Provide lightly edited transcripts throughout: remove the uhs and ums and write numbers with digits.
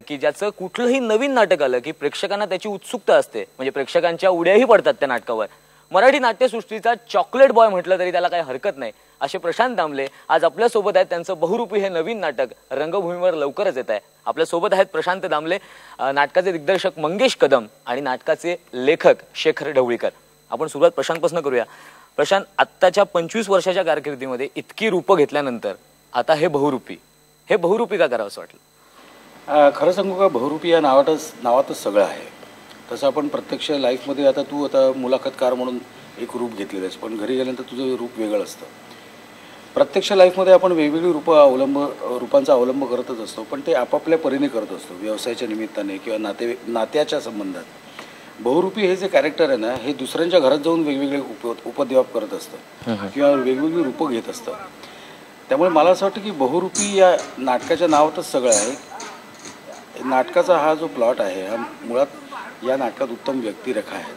की ज्याचं कुठलंही नवीन नाटक आलं की प्रेक्षकांना त्याची उत्सुकता असते, म्हणजे प्रेक्षकांच्या उड्याही पडतात त्या नाटकावर. मराठी नाट्यसृष्टीचा चॉकलेट बॉय म्हटलं तरी त्याला काही हरकत नाही असे प्रशांत दामले आज आपल्या सोबत आहेत. त्यांचं बहुरूपी हे नवीन नाटक रंगभूमीवर लवकरच येत आहे. आपल्या सोबत आहेत प्रशांत दामले, नाटकाचे दिग्दर्शक मंगेश कदम आणि नाटकाचे लेखक शेखर ढवळीकर. आपण सुरुवात प्रशांतपासून करूया. प्रशांत, आत्ताच्या 25 वर्षाच्या कारकिर्दीमध्ये इतकी रूपं घेतल्यानंतर आता हे बहुरूपी का करावं असं वाटलं? खरं सांगू का, बहुरूपी या नावातच सगळं आहे. तसं आपण प्रत्यक्ष लाईफमध्ये आता मुलाखतकार म्हणून एक रूप घेतलेलं आहेस, पण घरी गेल्यानंतर तुझं रूप वेगळं असतं. प्रत्यक्ष लाईफमध्ये आपण वेगवेगळी रूपांचा अवलंब करतच असतो, पण ते आपापल्या परीने करत असतो, व्यवसायाच्या निमित्ताने किंवा नात्याच्या संबंधात. बहुरूपी हे जे कॅरेक्टर आहे ना, हे दुसऱ्यांच्या घरात जाऊन वेगवेगळे उपद्व्याप करत असतं किंवा वेगवेगळी रूपं घेत असतं. त्यामुळे मला असं वाटतं की बहुरूपी या नाटकाच्या नावातच सगळं आहे. नाटकाचा हा जो प्लॉट आहे हा मुळात या नाटकात उत्तम व्यक्तिरेखा आहे,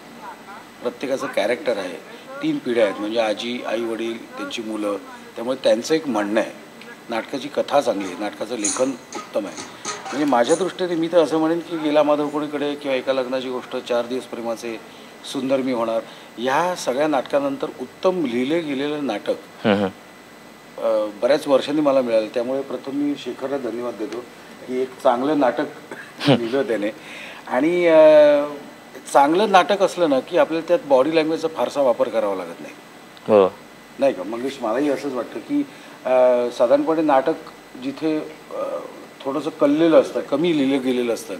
प्रत्येकाचं कॅरेक्टर आहे. 3 पिढ्या आहेत, म्हणजे आजी, आई वडील, त्यांची मुलं. त्यामुळे त्यांचं एक म्हणणं आहे. नाटकाची कथा चांगली आहे, नाटकाचं लेखन उत्तम आहे. म्हणजे माझ्या दृष्टीने मी तर असं म्हणेन की गेला माधवकोणीकडे किंवा एका लग्नाची गोष्ट, 4 दिवस प्रेमाचे, सुंदर मी होणार, ह्या सगळ्या नाटकानंतर उत्तम लिहिले गेलेलं नाटक बऱ्याच वर्षांनी मला मिळालं. त्यामुळे प्रथम मी शेखरला धन्यवाद देतो की एक चांगलं नाटक लिहिलं त्याने. आणि चांगलं नाटक असलं ना की आपल्याला त्यात बॉडी लँग्वेजचा फारसा वापर करावा लागत नाही, नाही का मंगेश? मलाही असंच वाटतं की साधारणपणे नाटक जिथे थोडंसं कललेलं असतं, कमी लिहिलं गेलेलं असतं,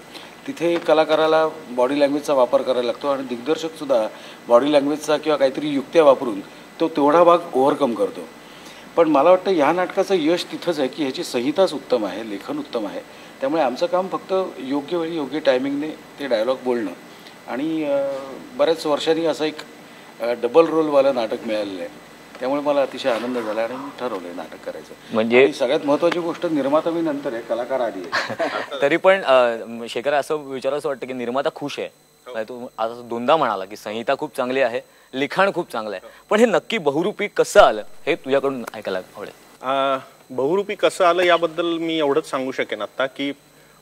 तिथे कलाकाराला बॉडी लँग्वेजचा वापर करायला लागतो. आणि दिग्दर्शकसुद्धा बॉडी लँग्वेजचा किंवा काहीतरी युक्त्या वापरून तो तेवढा भाग ओव्हरकम करतो. पण मला वाटतं ह्या नाटकाचं यश तिथंच आहे की ह्याची संहिताच उत्तम आहे, लेखन उत्तम आहे. त्यामुळे आमचं काम फक्त योग्य वेळी योग्य टायमिंगने ते डायलॉग बोलणं. आणि बऱ्याच वर्षांनी असं एक डबल रोलवालं नाटक मिळालेलं आहे. त्यामुळे मला अतिशय आनंद झाला आणि मी ठरवलं आहे नाटक करायचं. म्हणजे सगळ्यात महत्त्वाची गोष्ट, निर्माता मी नंतर आहे, कलाकार आधी आहे. तरी पण शेखर असं विचारायचं वाटतं की निर्माता खुश आहे. तू आज 2दा म्हणाला की संहिता खूप चांगली आहे, लिखाण खूप चांगलं आहे, पण हे नक्की बहुरूपी कसं आलं हे तुझ्याकडून ऐकायला आवडेल. बहुरूपी कसं आलं याबद्दल मी एवढंच सांगू शकेन आता की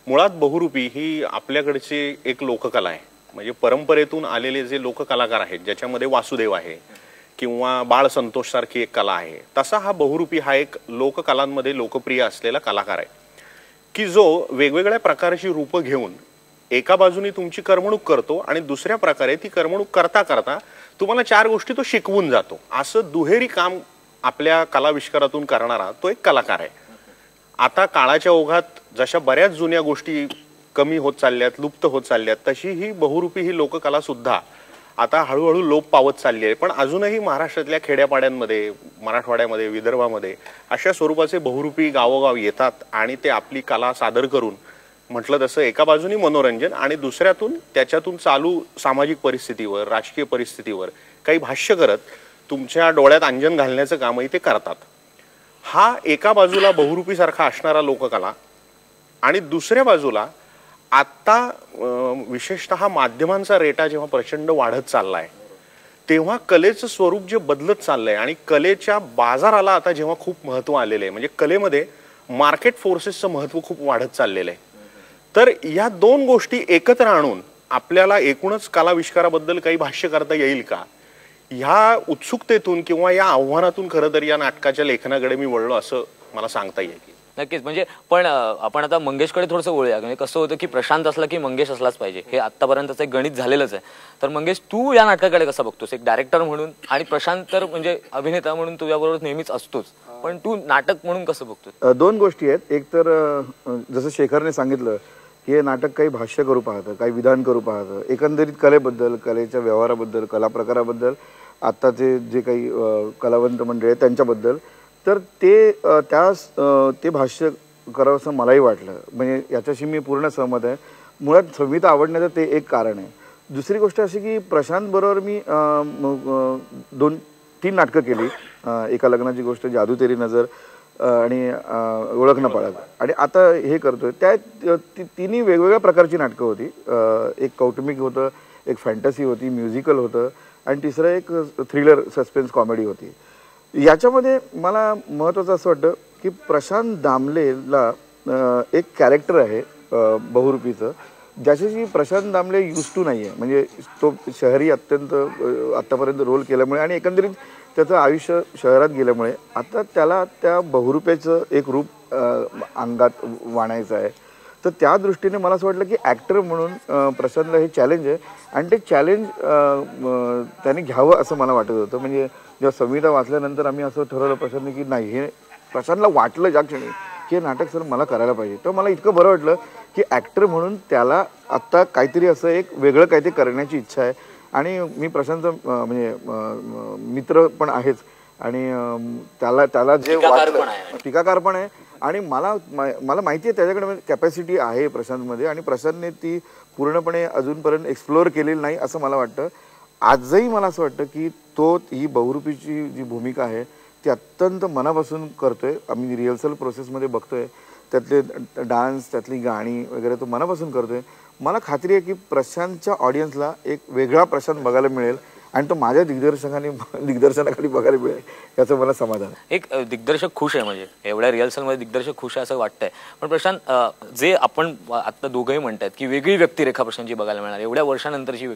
मुळात बहुरूपी ही आपल्याकडची एक लोककला आहे. म्हणजे परंपरेतून आलेले जे लोककलाकार आहेत, ज्याच्यामध्ये वासुदेव आहे किंवा बाळ संतोष सारखी एक कला आहे, तसा हा बहुरूपी हा एक लोककलांमध्ये लोकप्रिय असलेला कलाकार आहे की जो वेगवेगळ्या प्रकारची रूपं घेऊन एका बाजूनी तुमची करमणूक करतो आणि दुसऱ्या प्रकारे ती करमणूक करता करता तुम्हाला 4 गोष्टी तो शिकवून जातो. असं दुहेरी काम आपल्या कलाविष्कारातून करणारा तो एक कलाकार आहे. आता काळाच्या ओघात जशा बऱ्याच जुन्या गोष्टी कमी होत चालल्यात, लुप्त होत चालल्यात, तशी ही बहुरूपी ही लोककला सुद्धा आता हळूहळू लोप पावत चालली आहे. पण अजूनही महाराष्ट्रातल्या खेड्यापाड्यांमध्ये, मराठवाड्यामध्ये, विदर्भामध्ये अशा स्वरूपाचे बहुरूपी गावोगाव येतात आणि ते आपली कला सादर करून म्हटलं तसं एका बाजूनी मनोरंजन आणि दुसऱ्यातून त्याच्यातून चालू सामाजिक परिस्थितीवर, राजकीय परिस्थितीवर काही भाष्य करत तुमच्या डोळ्यात अंजन घालण्याचं कामही ते करतात. हा एका बाजूला बहुरूपीसारखा असणारा लोककला आणि दुसऱ्या बाजूला आत्ता विशेषतः माध्यमांचा रेटा जेव्हा प्रचंड वाढत चाललाय तेव्हा कलेचं स्वरूप जे बदलत चाललंय आणि कलेच्या बाजाराला आता जेव्हा खूप महत्त्व आलेलं आहे, म्हणजे कलेमध्ये मार्केट फोर्सेसचं महत्त्व खूप वाढत चाललेलं आहे. तर या 2 गोष्टी एकत्र आणून आपल्याला एकूणच कलाविष्काराबद्दल काही भाष्य करता येईल का, ह्या उत्सुकतेतून किंवा या आव्हानातून खरं तर या नाटकाच्या लेखनाकडे मी वळलो असं मला सांगता येईल. नक्कीच. म्हणजे पण आपण आता मंगेशकडे थोडंसं वळूया. म्हणजे कसं होतं की प्रशांत असला की मंगेश असलाच पाहिजे, हे आतापर्यंतचं एक गणित झालेलंच आहे. तर मंगेश, तू या नाटकाकडे कसं बघतोस एक डायरेक्टर म्हणून, आणि प्रशांत तर म्हणजे अभिनेता म्हणून तुझ्याबरोबर नेहमीच असतोच, पण तू नाटक म्हणून कसं बघतोस? 2 गोष्टी आहेत. एक तर जसं शेखरने सांगितलं की हे नाटक काही भाष्य करू पाहतं, काही विधान करू पाहतं, एकंदरीत कलेबद्दल, कलेच्या व्यवहाराबद्दल, कला प्रकाराबद्दल, आत्ताचे जे काही कलावंत मंडळी आहेत त्यांच्याबद्दल. तर ते भाष्य करावं असं मलाही वाटलं. म्हणजे याच्याशी मी पूर्ण सहमत आहे. मुळात संहिता आवडण्याचं ते एक कारण आहे. दुसरी गोष्ट अशी की प्रशांत बरोबर मी 2-3 नाटकं केली. एका लग्नाची गोष्ट, जादू तेरी नजर आणि ओळख न पाळत, आणि आता हे करतोय. त्या तिन्ही वेगवेगळ्या प्रकारची नाटकं होती. एक कौटुंबिक होतं, एक फॅन्टसी होती, म्युझिकल होतं, आणि तिसरं एक थ्रिलर सस्पेन्स कॉमेडी होती. याच्यामध्ये मला महत्त्वाचं असं वाटतं की प्रशांत दामलेला एक कॅरेक्टर आहे बहुरूपीचं, ज्याच्याशी प्रशांत दामले यूज टू नाही आहे. म्हणजे तो शहरी अत्यंत आत्तापर्यंत रोल केल्यामुळे आणि एकंदरीत त्याचं आयुष्य शहरात गेल्यामुळे आता त्याला त्या बहुरूप्याचं एक रूप अंगात वाणायचं आहे. तर त्या दृष्टीने मला असं वाटलं की ॲक्टर म्हणून प्रशांतला हे चॅलेंज आहे आणि ते चॅलेंज त्याने घ्यावं असं मला वाटत होतं. म्हणजे जेव्हा संहिता वाचल्यानंतर आम्ही असं ठरवलं प्रशांतने की नाही, हे प्रशांतला वाटलं ज्या क्षणी की हे नाटक सर मला करायला पाहिजे, तर मला इतकं बरं वाटलं की ॲक्टर म्हणून त्याला आत्ता काहीतरी असं एक वेगळं काहीतरी करण्याची इच्छा आहे. आणि मी प्रशांतचा म्हणजे मित्र पण आहेच आणि त्याला जे टीकाकार पण आहे आणि मला माहिती आहे त्याच्याकडे कॅपॅसिटी आहे प्रशांतमध्ये आणि प्रशांतने ती पूर्णपणे अजूनपर्यंत एक्सप्लोअर केलेली नाही असं मला वाटतं. आजही मला असं वाटतं की तो ही बहुरूपीची जी भूमिका आहे ती अत्यंत मनापासून करतोय. आम्ही रिहर्सल प्रोसेसमध्ये बघतोय त्यातले डान्स, त्यातली गाणी वगैरे तो मनापासून करतोय. मला खात्री आहे की प्रशांतच्या ऑडियन्सला एक वेगळा प्रशांत बघायला मिळेल आणि तो माझ्या दिग्दर्शनाखाली बघायला मिळेल याचं मला समाधान आहे. एक दिग्दर्शक खुश आहे, म्हणजे एवढ्या रिहर्सलमध्ये दिग्दर्शक खुश आहे असं वाटतंय. पण प्रशांत, जे आपण आता दोघंही म्हणतात की वेगळी व्यक्तिरेखा प्रशांतची बघायला मिळणार, एवढ्या वर्षानंतरची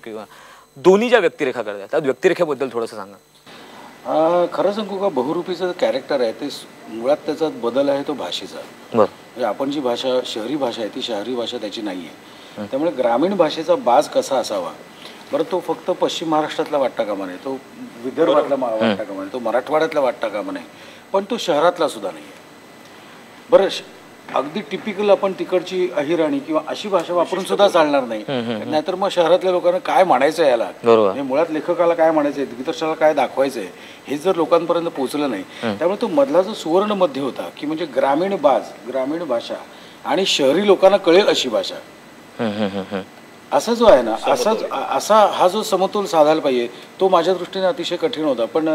दोन्ही ज्या व्यक्तिरेखा करतात त्या व्यक्तिरेखेबद्दल थोडंसं सांगा. खरं सांगू का, बहुरूपीचं कॅरेक्टर आहे ते मुळात त्याचा बदल आहे तो भाषेचा. म्हणजे आपण जी भाषा शहरी भाषा आहे ती शहरी भाषा त्याची नाही आहे. त्यामुळे ग्रामीण भाषेचा बाज कसा असावा, बरं तो फक्त पश्चिम महाराष्ट्रातला वाटता कामा नये, तो विदर्भातला वाटता कामा नये, तो मराठवाड्यातला वाटता कामा नये, पण तो शहरातला सुद्धा नाही आहे. बरं, अगदी टिपिकल आपण तिकडची अहिराणी किंवा अशी भाषा वापरून सुद्धा चालणार नाही, नाहीतर मग शहरातल्या लोकांना काय म्हणायचं याला, मुळात लेखकाला काय म्हणायचंय, दिग्दर्शकाला काय दाखवायचंय हे जर लोकांपर्यंत पोहोचलं नाही, त्यामुळे तो मधला जो सुवर्ण मध्य होता की म्हणजे ग्रामीण बाज, ग्रामीण भाषा आणि शहरी लोकांना कळेल अशी भाषा, असा जो आहे ना, असा हा जो समतोल साधायला पाहिजे तो माझ्या दृष्टीने अतिशय कठीण होता. पण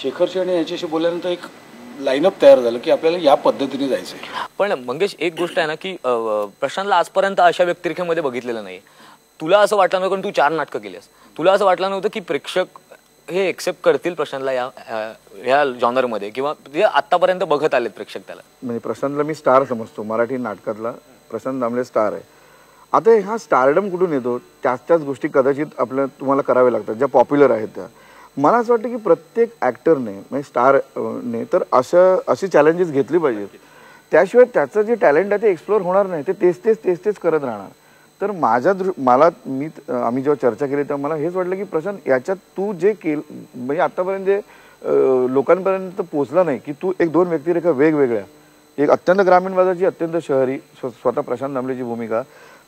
शेखरशी आणि याच्याशी बोलल्यानंतर एक लाईनअप तयार झालं की आपल्याला या पद्धतीने जायचंय. पण मंगेश, एक गोष्ट आहे ना की प्रशांतला आजपर्यंत अशा व्यक्तिरेखेमध्ये बघितलेलं नाही. तुला असं वाटलं नव्हतं, कारण तू 4 नाटकं केलीस, तुला असं वाटलं नव्हतं की प्रेक्षक हे एक्सेप्ट करतील प्रशांतला या जॉनरमध्ये, किंवा जे आतापर्यंत बघत आलेत प्रेक्षक त्याला? म्हणजे प्रशांतला मी स्टार समजतो, मराठी नाटकातला प्रशांत दामले स्टार आहे. आता हा स्टारडम कुठून येतो, त्याच गोष्टी कदाचित तुम्हाला कराव्या लागतात ज्या पॉप्युलर आहेत त्या. मला असं वाटतं की प्रत्येक ॲक्टरने म्हणजे स्टारने तर अशी चॅलेंजेस घेतली पाहिजेत, त्याशिवाय त्याचं जे टॅलेंट आहे ते एक्सप्लोअर होणार नाही, ते तेच करत राहणार. तर आम्ही जेव्हा चर्चा केली तेव्हा मला हेच वाटलं की प्रशांत, याच्यात तू जे म्हणजे आत्तापर्यंत जे लोकांपर्यंत पोचला नाही की तू 1-2 व्यक्तिरेखा वेगवेगळ्या, एक अत्यंत ग्रामीण भागाची, अत्यंत शहरी, स्वतः प्रशांत दामलेची भूमिका,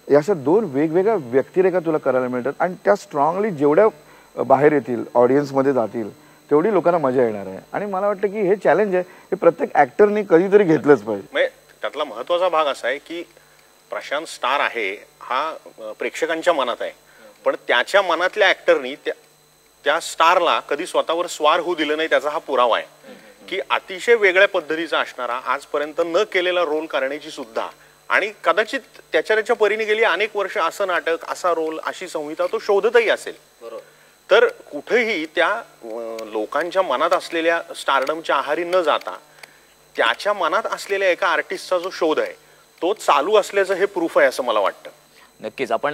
अशा 2 वेगवेगळ्या व्यक्तिरेखा तुला करायला मिळतात आणि त्या स्ट्रॉंगली जेवढ्या बाहेर येतील, ऑडियन्समध्ये जातील, तेवढी लोकांना मजा येणार आहे. आणि मला वाटतं की हे चॅलेंज आहे, हे प्रत्येक ॲक्टरने कधीतरी घेतलंच पाहिजे. त्यातला महत्वाचा भाग असा आहे की प्रशांत स्टार आहे हा प्रेक्षकांच्या मनात आहे, पण त्याच्या मनातल्या ॲक्टरनी त्या स्टारला कधी स्वतःवर स्वार होऊ दिलं नाही, त्याचा हा पुरावा आहे की अतिशय वेगळ्या पद्धतीचा असणारा, आजपर्यंत न केलेला रोल करण्याची सुद्धा, आणि कदाचित त्याच्या परीने गेली अनेक वर्ष असं नाटक, असा रोल, अशी संहिता तो शोधतही असेल. तर कुठेही त्या लोकांच्या मनात असलेल्या स्टारडमच्या आहारी न जाता त्याच्या मनात असलेल्या एका आर्टिस्टचा जो शोध आहे तो चालू असल्याचं हे प्रूफ आहे असं मला वाटतं. नक्कीच. आपण